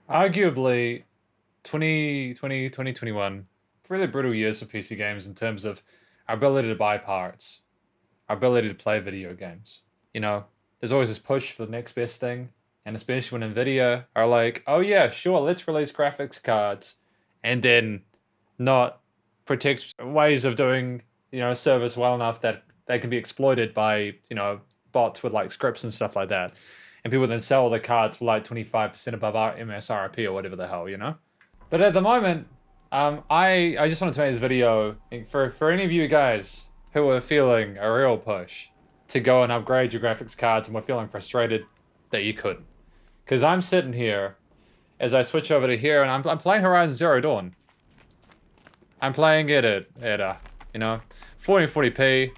Arguably, 2020, 2021, really brutal years for PC games in terms of our ability to buy parts, our ability to play video games. You know, there's always this push for the next best thing, and especially when Nvidia are like, oh yeah, sure, let's release graphics cards, and then not protect ways of doing, service well enough that they can be exploited by, bots with like scripts and stuff like that. And people then sell the cards for like 25% above our MSRP or whatever the hell. But at the moment, I just wanted to make this video for any of you guys who are feeling a real push to go and upgrade your graphics cards and were feeling frustrated that you couldn't. Because I'm sitting here as I switch over to here and I'm playing Horizon Zero Dawn. I'm playing it at 1440p,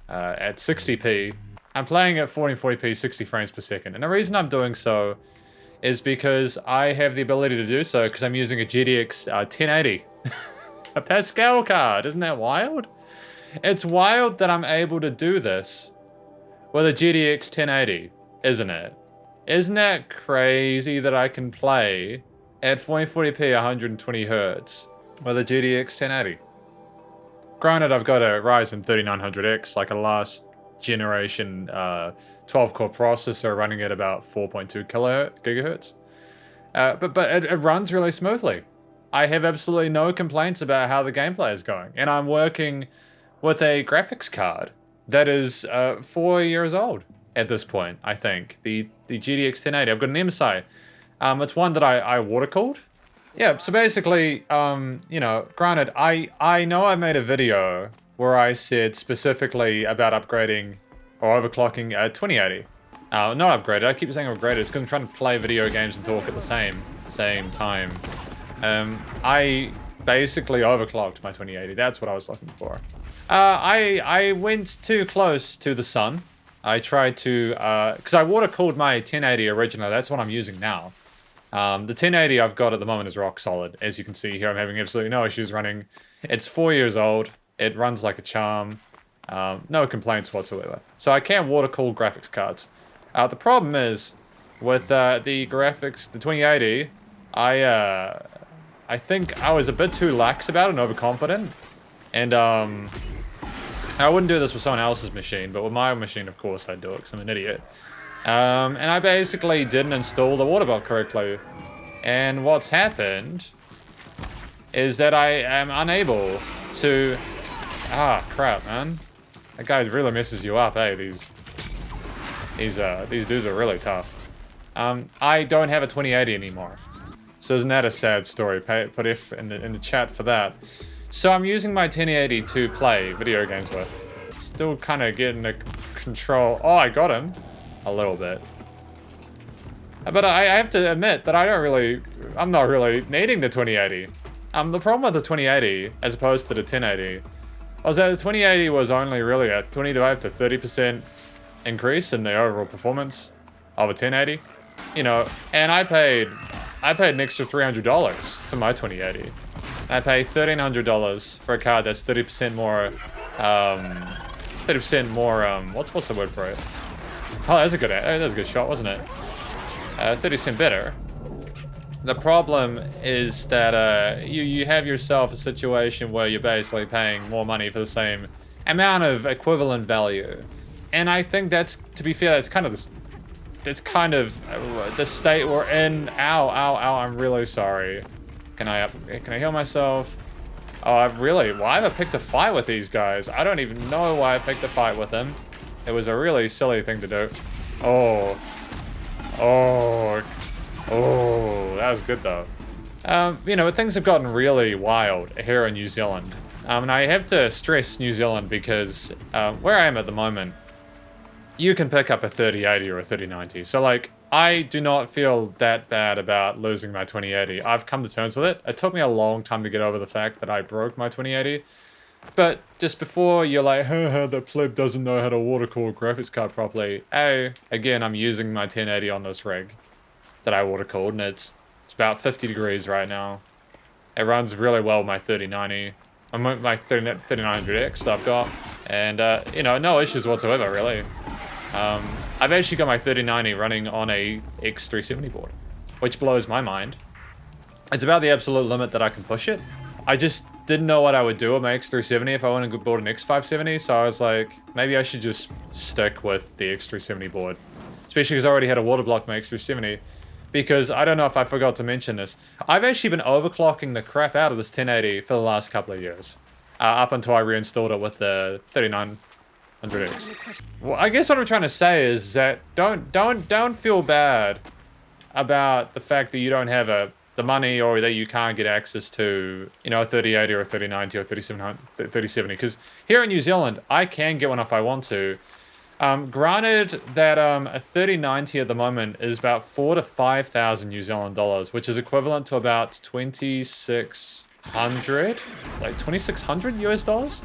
at 60p. I'm playing at 1440p, 60 frames per second. And the reason I'm doing so is because I have the ability to do so because I'm using a GTX 1080. A Pascal card, isn't that wild? It's wild that I'm able to do this with a GTX 1080, isn't it? Isn't that crazy that I can play at 1440p 120 hertz with a GTX 1080? Granted, I've got a Ryzen 3900X, like a last generation 12-core processor running at about 4.2 gigahertz. But it runs really smoothly. I have absolutely no complaints about how the gameplay is going. And I'm working with a graphics card that is 4 years old at this point, I think. The GTX 1080. I've got an MSI. It's one that I water-cooled. Yeah, so basically, granted, I know I made a video where I said specifically about upgrading or overclocking a 2080. Not upgraded, I keep saying upgraded, it's because I'm trying to play video games and talk at the same time. I basically overclocked my 2080, that's what I was looking for. I went too close to the sun. I tried to, because I water cooled my 1080 originally, that's what I'm using now. The 1080 I've got at the moment is rock solid. As you can see here, I'm having absolutely no issues running. It's 4 years old. It runs like a charm. No complaints whatsoever. So I can water cool graphics cards. The problem is with the graphics, the 2080, I think I was a bit too lax about it and overconfident. And I wouldn't do this with someone else's machine, but with my machine, of course, I'd do it because I'm an idiot. And I basically didn't install the water belt correctly. And what's happened is that I am unable to... Ah, crap, man. That guy really messes you up, eh? These dudes are really tough. I don't have a 2080 anymore. So isn't that a sad story? Put F in the chat for that. So I'm using my 1080 to play video games with. Still kind of getting the control... Oh, I got him. A little bit. But I have to admit that I'm not really needing the 2080. The problem with the 2080, as opposed to the 1080, was that the 2080 was only really a 25 to 30% increase in the overall performance of a 1080. And I paid an extra $300 for my 2080. I paid $1,300 for a card that's 30% more, what's the word for it? Oh, that's a good shot, wasn't it? 30% better. The problem is that you have yourself a situation where you're basically paying more money for the same amount of equivalent value. And I think to be fair, that's kind of the state we're in. Ow, I'm really sorry. Can I heal myself? Oh, why have I picked a fight with these guys? I don't even know why I picked a fight with them. It was a really silly thing to do. Oh, that was good though. Things have gotten really wild here in New Zealand. And I have to stress New Zealand because where I am at the moment, you can pick up a 3080 or a 3090. So like, I do not feel that bad about losing my 2080. I've come to terms with it. It took me a long time to get over the fact that I broke my 2080. But just before you're like, haha, the pleb doesn't know how to water cool a graphics card properly. Again, I'm using my 1080 on this rig that I water cooled, and it's about 50 degrees right now. It runs really well with my 3090. My 3900X that I've got. And, no issues whatsoever, really. I've actually got my 3090 running on a X370 board. which blows my mind. It's about the absolute limit that I can push it. I just didn't know what I would do with my X370 if I wanted to build an X570, so I was like, maybe I should just stick with the X370 board. Especially because I already had a water block for my X370. Because, I don't know if I forgot to mention this, I've actually been overclocking the crap out of this 1080 for the last couple of years. Up until I reinstalled it with the 3900X. Well, I guess what I'm trying to say is that don't feel bad about the fact that you don't have the money or that you can't get access to, you know, a 3080 or a 3090 or 3070. Because here in New Zealand, I can get one if I want to. Granted that a 3090 at the moment is about 4,000 to 5,000 New Zealand dollars, which is equivalent to about 2,600, like 2,600 US dollars,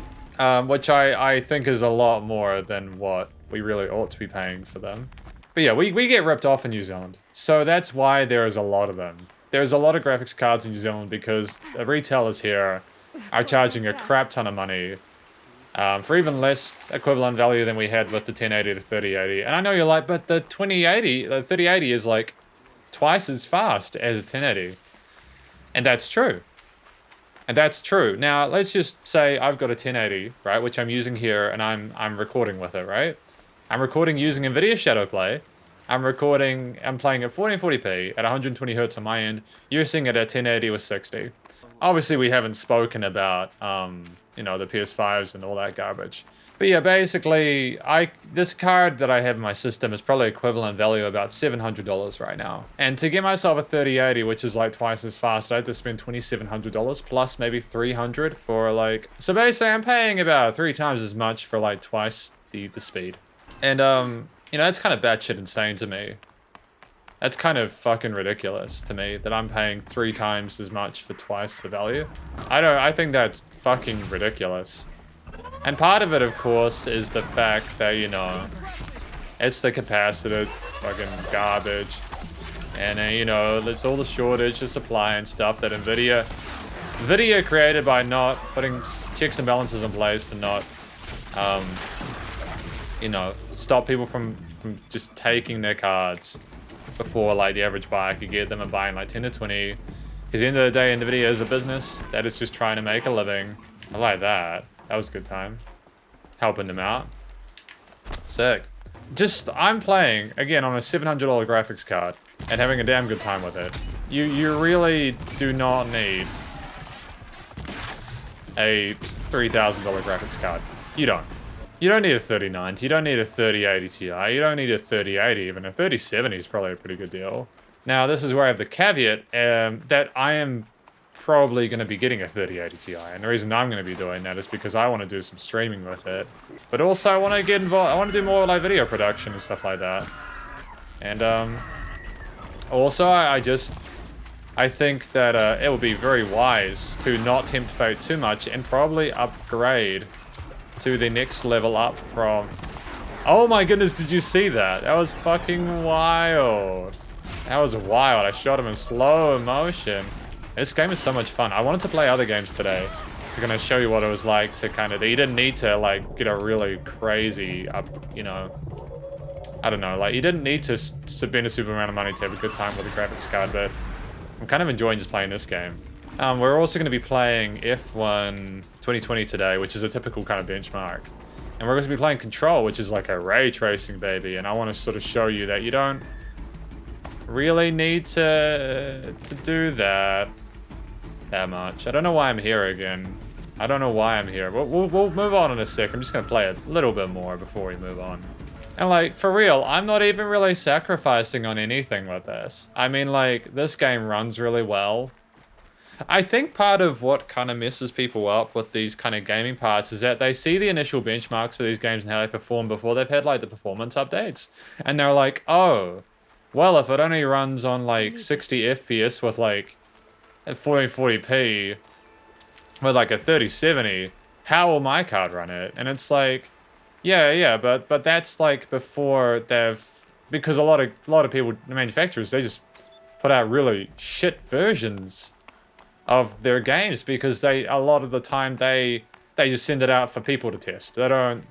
which I think is a lot more than what we really ought to be paying for them. But yeah, we get ripped off in New Zealand, so that's why there is a lot of them. There's a lot of graphics cards in New Zealand because the retailers here are charging a crap ton of money for even less equivalent value than we had with the 1080 to 3080. And I know you're like, but the 3080 is like twice as fast as a 1080. And that's true. And that's true. Now, let's just say I've got a 1080, right, which I'm using here, and I'm recording with it, right? I'm recording using NVIDIA Shadowplay. I'm playing at 1440p at 120 Hertz on my end. You're seeing it at 1080 with 60. Obviously, we haven't spoken about, you know, the PS5s and all that garbage. But yeah, basically, this card that I have in my system is probably equivalent value about $700 right now. And to get myself a 3080, which is like twice as fast, I have to spend $2,700 plus maybe $300 for like... So basically, I'm paying about 3 times as much for like twice the speed. And, you know, that's kind of batshit insane to me. That's kind of fucking ridiculous to me that I'm paying 3 times as much for twice the value. I think that's fucking ridiculous. And part of it, of course, is the fact that, you know, it's the capacitor fucking garbage. And, you know, there's all the shortage of supply and stuff that NVIDIA created by not putting checks and balances in place to not, you know, stop people from just taking their cards before like the average buyer could get them and buying like 10 to 20. Because at the end of the day, NVIDIA is a business that is just trying to make a living. I like that. That was a good time. Helping them out. Sick. I'm playing, again, on a $700 graphics card and having a damn good time with it. You really do not need a $3,000 graphics card. You don't. You don't need a 3090, you don't need a 3080 Ti, you don't need a 3080, even a 3070 is probably a pretty good deal. Now, this is where I have the caveat that I am probably going to be getting a 3080 Ti, and the reason I'm going to be doing that is because I want to do some streaming with it. But also, I want to get involved, I want to do more like video production and stuff like that. And also, I think that it would be very wise to not tempt fate too much and probably upgrade to the next level up from... Oh my goodness, did you see that? That was fucking wild. That was wild. I shot him in slow motion. This game is so much fun. I wanted to play other games today to kind of show you what it was like to kind of... You didn't need to, like, get a really crazy, you know... I don't know, like, you didn't need to spend a super amount of money to have a good time with a graphics card, but I'm kind of enjoying just playing this game. We're also going to be playing F1 2020 today, which is a typical kind of benchmark. And we're going to be playing Control, which is like a ray tracing baby. And I want to sort of show you that you don't really need to do that much. I don't know why I'm here again. I don't know why I'm here. We'll move on in a sec. I'm just going to play a little bit more before we move on. And like, for real, I'm not even really sacrificing on anything with this. I mean, like, this game runs really well. I think part of what kind of messes people up with these kind of gaming parts is that they see the initial benchmarks for these games and how they perform before they've had like the performance updates. And they're like, oh, well, if it only runs on like 60 FPS with like 1440p with like a 3070, how will my card run it? And it's like, yeah, but that's like before because a lot of people, the manufacturers, they just put out really shit versions of their games because a lot of the time they just send it out for people to test. They don't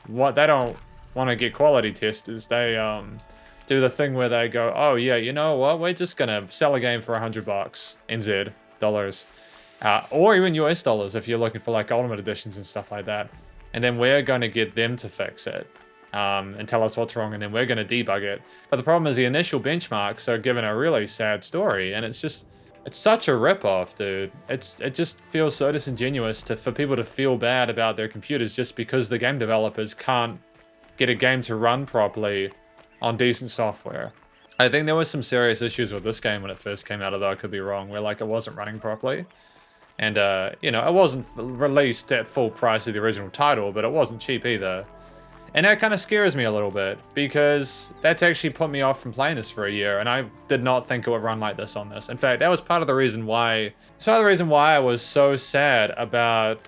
want to get quality testers. They do the thing where they go, oh yeah, you know what? We're just gonna sell a game for $100 NZ dollars, or even US dollars if you're looking for like ultimate editions and stuff like that. And then we're gonna get them to fix it and tell us what's wrong, and then we're gonna debug it. But the problem is the initial benchmarks are given a really sad story, and it's such a ripoff, dude. It just feels so disingenuous for people to feel bad about their computers just because the game developers can't get a game to run properly on decent software. I think there was some serious issues with this game when it first came out, although I could be wrong, where like it wasn't running properly. And, you know, it wasn't released at full price of the original title, but it wasn't cheap either. And that kind of scares me a little bit, because that's actually put me off from playing this for a year, and I did not think it would run like this on this. In fact, that was part of the reason why, I was so sad about,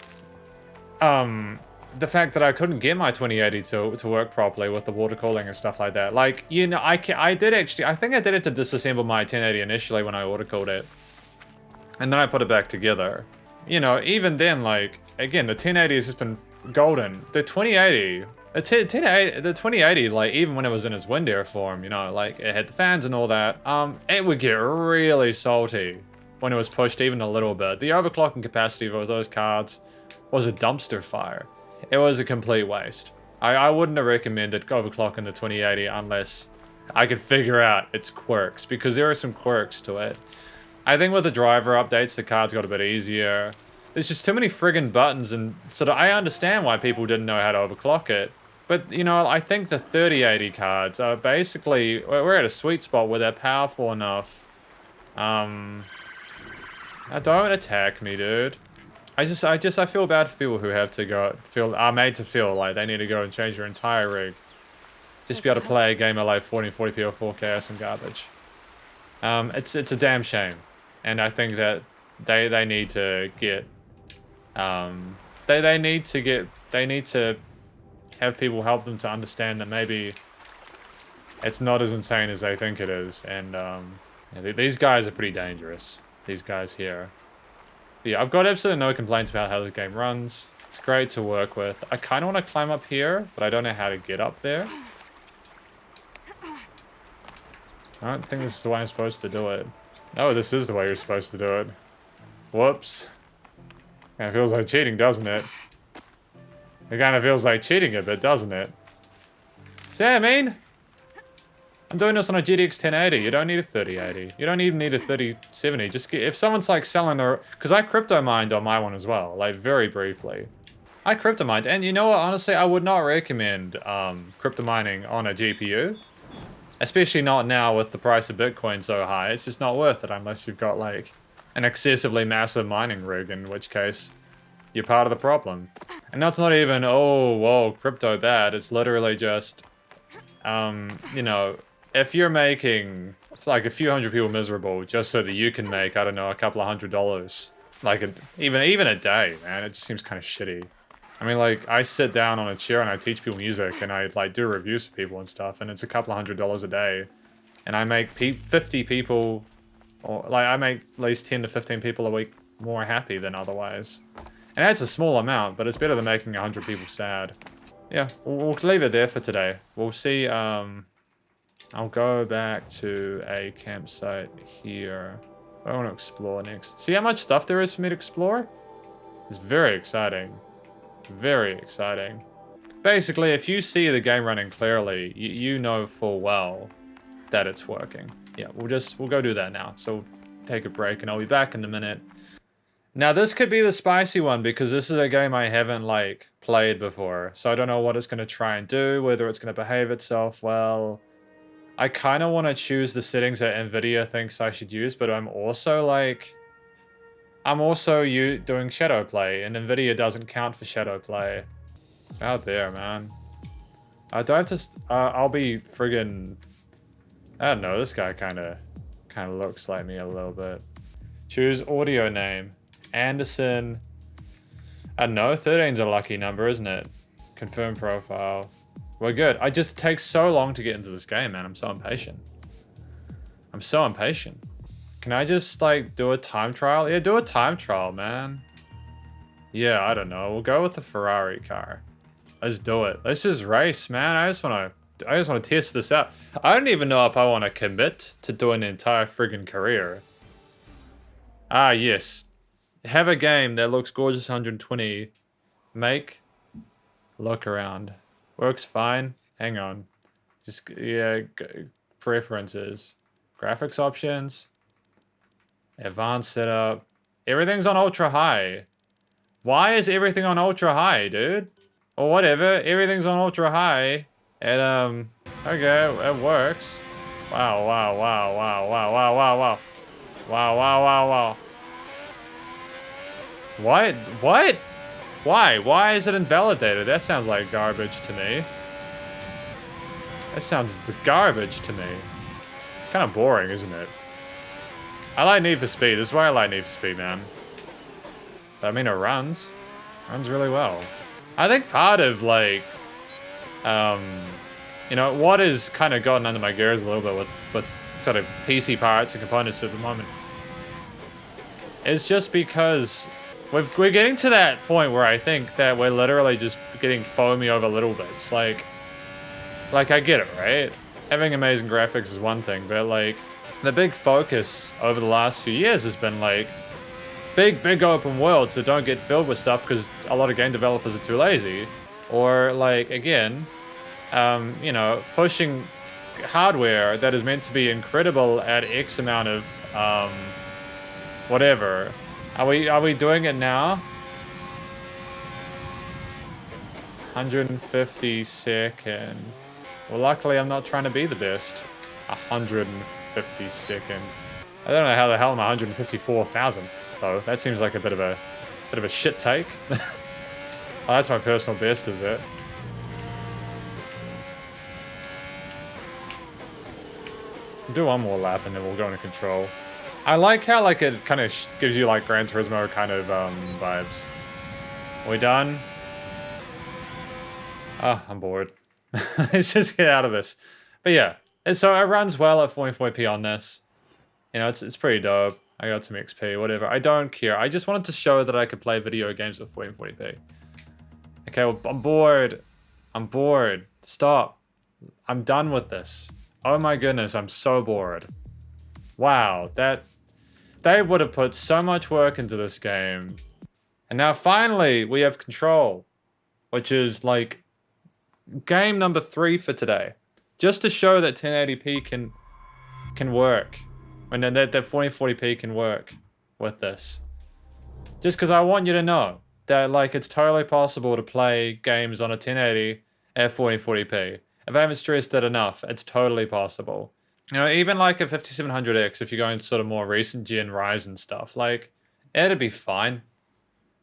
the fact that I couldn't get my 2080 to work properly with the water cooling and stuff like that. Like, you know, I think I did it to disassemble my 1080 initially when I water cooled it. And then I put it back together. You know, even then, like, again, the 1080 has just been golden. The 2080, the 2080, like, even when it was in its wind air form, you know, like, it had the fans and all that, it would get really salty when it was pushed even a little bit. The overclocking capacity of those cards was a dumpster fire. It was a complete waste. I wouldn't have recommended overclocking the 2080 unless I could figure out its quirks, because there are some quirks to it. I think with the driver updates, the cards got a bit easier. There's just too many friggin' buttons, and sort of I understand why people didn't know how to overclock it. But, you know, I think the 3080 cards are basically, we're at a sweet spot where they're powerful enough. Now don't attack me, dude. I feel bad for people who have to are made to feel like they need to go and change their entire rig. Just be able to play a game at like 1440p or 4K or some garbage. It's a damn shame. And I think that they need to get, they need to have people help them to understand that maybe it's not as insane as they think it is. And yeah, these guys are pretty dangerous. These guys here. Yeah, I've got absolutely no complaints about how this game runs. It's great to work with. I kind of want to climb up here, but I don't know how to get up there. I don't think this is the way I'm supposed to do it. Oh, this is the way you're supposed to do it. Whoops. It feels like cheating, doesn't it? It kind of feels like cheating a bit, doesn't it? See what I mean? I'm doing this on a GTX 1080. You don't need a 3080. You don't even need a 3070. Just get, if someone's like selling their, because I crypto mined on my one as well, like very briefly. I crypto mined, and you know what? Honestly, I would not recommend crypto mining on a GPU, especially not now with the price of Bitcoin so high. It's just not worth it unless you've got like an excessively massive mining rig, in which case you're part of the problem. And that's not even, oh, whoa, crypto bad. It's literally just, you know, if you're making like a few hundred people miserable just so that you can make, I don't know, a couple of $100, like even a day, man, it just seems kind of shitty. I mean, like, I sit down on a chair and I teach people music and I like do reviews for people and stuff, and it's a couple of $100 a day, and I make 50 people, or like I make at least 10 to 15 people a week more happy than otherwise. And that's a small amount, but it's better than making 100 people sad. Yeah, we'll leave it there for today. We'll see. I'll go back to a campsite here. I want to explore next. See how much stuff there is for me to explore? It's very exciting. Very exciting. Basically, if you see the game running clearly, you know full well that it's working. Yeah, we'll go do that now. So we'll take a break and I'll be back in a minute. Now this could be the spicy one because this is a game I haven't like played before. So I don't know what it's going to try and do, whether it's going to behave itself well. I kind of want to choose the settings that Nvidia thinks I should use, but I'm also doing shadow play, and Nvidia doesn't count for shadow play. Out there, man. Do I have to? I'll be friggin'. I don't know. This guy kind of looks like me a little bit. Choose audio name. Anderson. I don't know. 13's a lucky number, isn't it? Confirm profile. We're good. It just takes so long to get into this game, man. I'm so impatient. I'm so impatient. Can I just, like, do a time trial? Yeah, do a time trial, man. Yeah, I don't know. We'll go with the Ferrari car. Let's do it. Let's just race, man. I just want to want to test this out. I don't even know if I want to commit to doing the entire friggin' career. Ah, yes. Have a game that looks gorgeous 120. Make. Look around. Works fine. Hang on. Just, yeah, preferences. Graphics options. Advanced setup. Everything's on ultra high. Why is everything on ultra high, dude? Or whatever, everything's on ultra high. And, okay, it works. Wow, wow, wow, wow, wow, wow, wow, wow. Wow, wow, wow, wow. What? What? Why? Why is it invalidated? That sounds like garbage to me. That sounds garbage to me. It's kind of boring, isn't it? I like Need for Speed. This is why I like Need for Speed, man. But, I mean, it runs. Runs really well. I think part of, like, you know, what has kind of gotten under my gears a little bit with sort of PC parts and components at the moment is just because we're getting to that point where I think that we're literally just getting foamy over little bits. Like I get it, right? Having amazing graphics is one thing, but like the big focus over the last few years has been like big open worlds that don't get filled with stuff because a lot of game developers are too lazy, or like again, you know, pushing hardware that is meant to be incredible at X amount of whatever. Are we doing it now? 150 second. Well, luckily I'm not trying to be the best. 150 second. I don't know how the hell I'm 154,000th though. That seems like a bit of a shit take. Oh, that's my personal best, is it? Do one more lap and then we'll go into control. I like how like it kind of gives you like Gran Turismo kind of vibes. Are we done? Oh, I'm bored. Let's just get out of this. But yeah, and so it runs well at 440p on this. You know, it's pretty dope. I got some XP, whatever. I don't care. I just wanted to show that I could play video games at 440p. Okay, well, I'm bored. I'm bored. Stop. I'm done with this. Oh my goodness, I'm so bored. Wow, they would have put so much work into this game. And now finally we have control, which is like game number 3 for today. Just to show that 1080p can work. And then that 4040p can work with this. Just because I want you to know that like it's totally possible to play games on a 1080 at 4040p. If I haven't stressed that enough, it's totally possible. You know, even like a 5700X, if you're going sort of more recent gen Ryzen stuff, like, it'd be fine.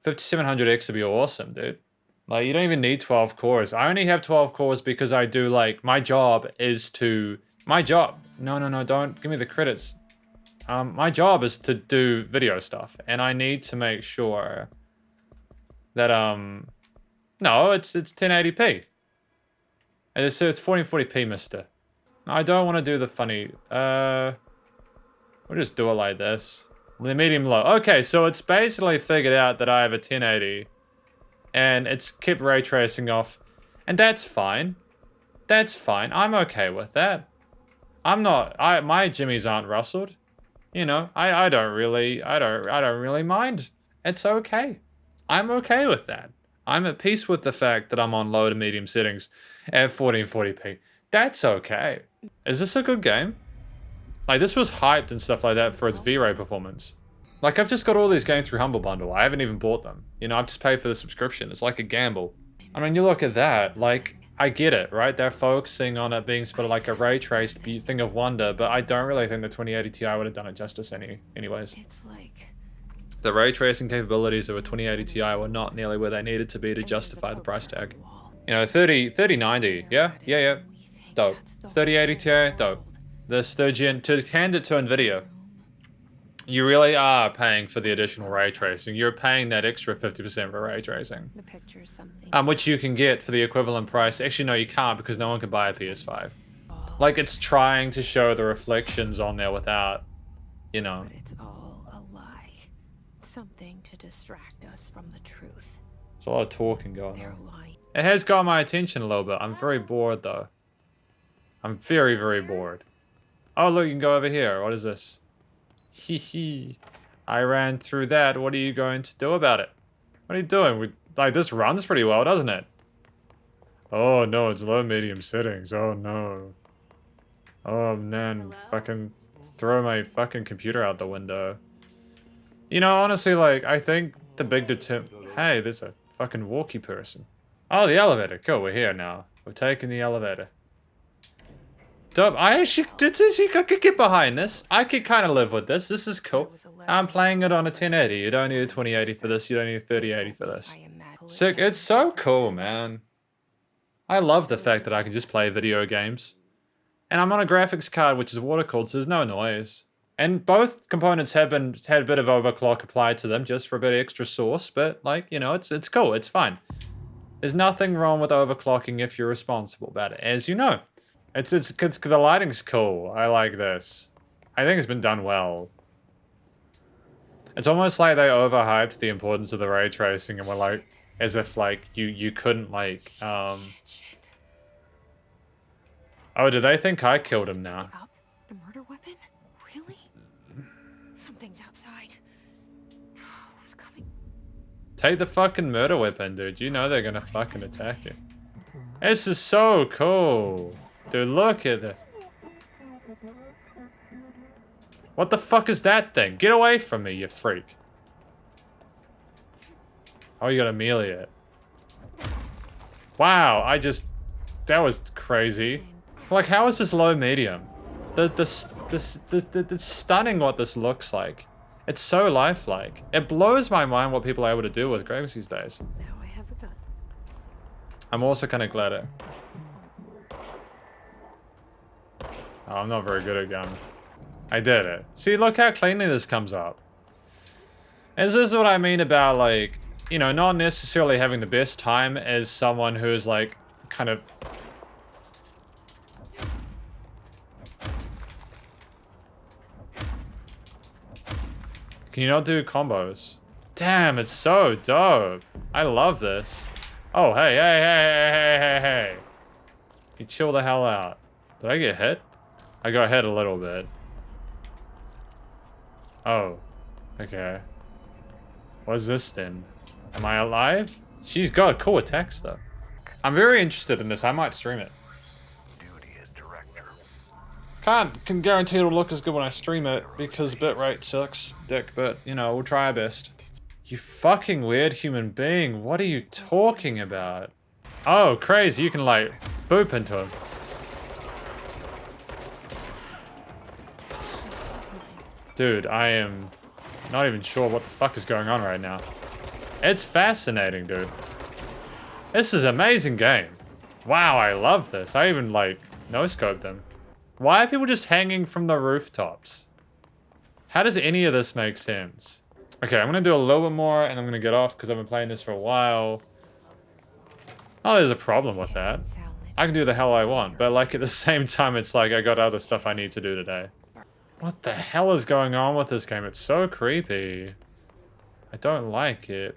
5700X would be awesome, dude. Like, you don't even need 12 cores. I only have 12 cores because I do, like, my job is to... No, don't give me the credits. My job is to do video stuff, and I need to make sure that, no, it's 1080p. And it's 1440p, mister. I don't want to do the funny, we'll just do it like this. The medium low. Okay, so it's basically figured out that I have a 1080 and it's kept ray tracing off, and that's fine. That's fine. I'm okay with that. I'm not, my jimmies aren't rustled. You know, I don't really mind. It's okay. I'm okay with that. I'm at peace with the fact that I'm on low to medium settings at 1440p. That's okay. Is this a good game? Like, this was hyped and stuff like that for its V-Ray performance. Like, I've just got all these games through Humble Bundle. I haven't even bought them. You know, I've just paid for the subscription. It's like a gamble. I mean, you look at that, like, I get it, right? They're focusing on it being sort of like a ray-traced thing of wonder, but I don't really think the 2080 Ti would have done it justice anyways. It's like... The ray tracing capabilities of a 2080 Ti were not nearly where they needed to be to justify the price tag. You know, 3090, yeah. Dope. 3080 Ti, dope. This third gen, to hand it to Nvidia, you really are paying for the additional ray tracing. You're paying that extra 50% for ray tracing. The picture's something. Which you can get for the equivalent price. Actually, no, you can't, because no one can buy a PS5. Like, it's trying to show the reflections on there without, you know. But it's all a lie. Something to distract us from the truth. There's a lot of talking going They're on. lying. It has got my attention a little bit. I'm very bored, though. I'm very, very bored. Oh, look, you can go over here. What is this? Hee hee. I ran through that. What are you going to do about it? What are you doing? Like, this runs pretty well, doesn't it? Oh, no, it's low, medium settings. Oh, no. Oh, man. Hello? Fucking throw my fucking computer out the window. You know, honestly, like, I think the big Hey, there's a fucking walkie person. Oh, the elevator. Cool, we're here now. We're taking the elevator. Dope. I could get behind this. I could kind of live with this. This is cool. I'm playing it on a 1080. You don't need a 2080 for this. You don't need a 3080 for this. Sick. It's so cool, man. I love the fact that I can just play video games. And I'm on a graphics card which is water cooled, so there's no noise. And both components had a bit of overclock applied to them just for a bit of extra sauce, but like, you know, it's cool. It's fine. There's nothing wrong with overclocking if you're responsible about it, as you know. The lighting's cool. I like this. I think it's been done well. It's almost like they overhyped the importance of the ray tracing and were like, as if like you couldn't like Shit. Oh, do they think I killed him now? The murder weapon? Really? Something's outside. What's coming? Take the fucking murder weapon, dude. You know they're gonna fucking attack you. This is so cool. Dude, look at this. What the fuck is that thing? Get away from me, you freak. Oh, you got Amelia. Wow, that was crazy. Like, how is this low medium? It's stunning what this looks like. It's so lifelike. It blows my mind what people are able to do with graphics these days. Now I have a gun. I'm also kind of glad it. Oh, I'm not very good at gun. I did it. See, look how cleanly this comes up. And this is what I mean about, like, you know, not necessarily having the best time as someone who's, like, kind of... Can you not do combos? Damn, it's so dope. I love this. Oh, hey. You chill the hell out. Did I get hit? I got hit a little bit. Oh. Okay. What's this then? Am I alive? She's got cool attacks though. I'm very interested in this. I might stream it. Duty as director. Can guarantee it'll look as good when I stream it because bitrate sucks dick, but you know, we'll try our best. You fucking weird human being. What are you talking about? Oh, crazy. You can like boop into him. Dude, I am not even sure what the fuck is going on right now. It's fascinating, dude. This is an amazing game. Wow, I love this. I even, like, no-scoped them. Why are people just hanging from the rooftops? How does any of this make sense? Okay, I'm gonna do a little bit more, and I'm gonna get off, because I've been playing this for a while. Oh, there's a problem with that. I can do the hell I want, but, like, at the same time, it's like I got other stuff I need to do today. What the hell is going on with this game? It's so creepy. I don't like it.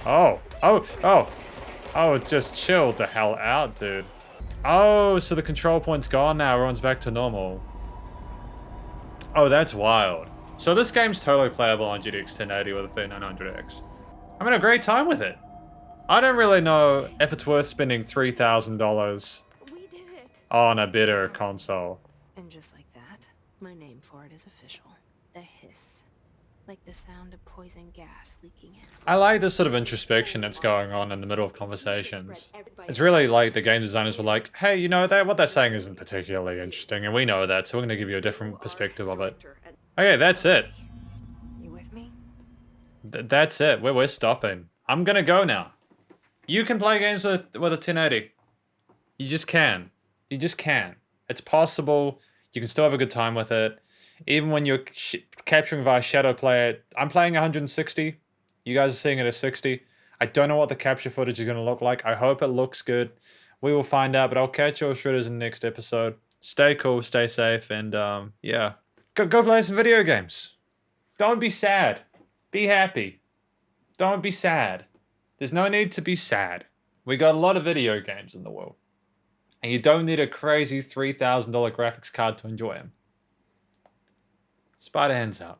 Oh, it just chilled the hell out, dude. Oh, so the control point's gone now. Everyone's back to normal. Oh, that's wild. So this game's totally playable on GTX 1080 with a 3900X. I'm having a great time with it. I don't really know if it's worth spending $3,000 We did it. on a better console. And just like that, my name for it is official. The hiss. Like the sound of poison gas leaking in. I like this sort of introspection that's going on in the middle of conversations. It's really like the game designers were like, hey, you know, what they're saying isn't particularly interesting, and we know that, so we're going to give you a different perspective of it. Okay, that's it. You with me? That's it. We're stopping. I'm going to go now. You can play games with a 1080. You just can. You just can. It's possible. You can still have a good time with it. Even when you're capturing via shadow play, I'm playing 160. You guys are seeing it at 60. I don't know what the capture footage is going to look like. I hope it looks good. We will find out, but I'll catch you all shredders in the next episode. Stay cool, stay safe, and yeah. Go play some video games. Don't be sad. Be happy. Don't be sad. There's no need to be sad. We got a lot of video games in the world. And you don't need a crazy $3,000 graphics card to enjoy them. Spider hands out.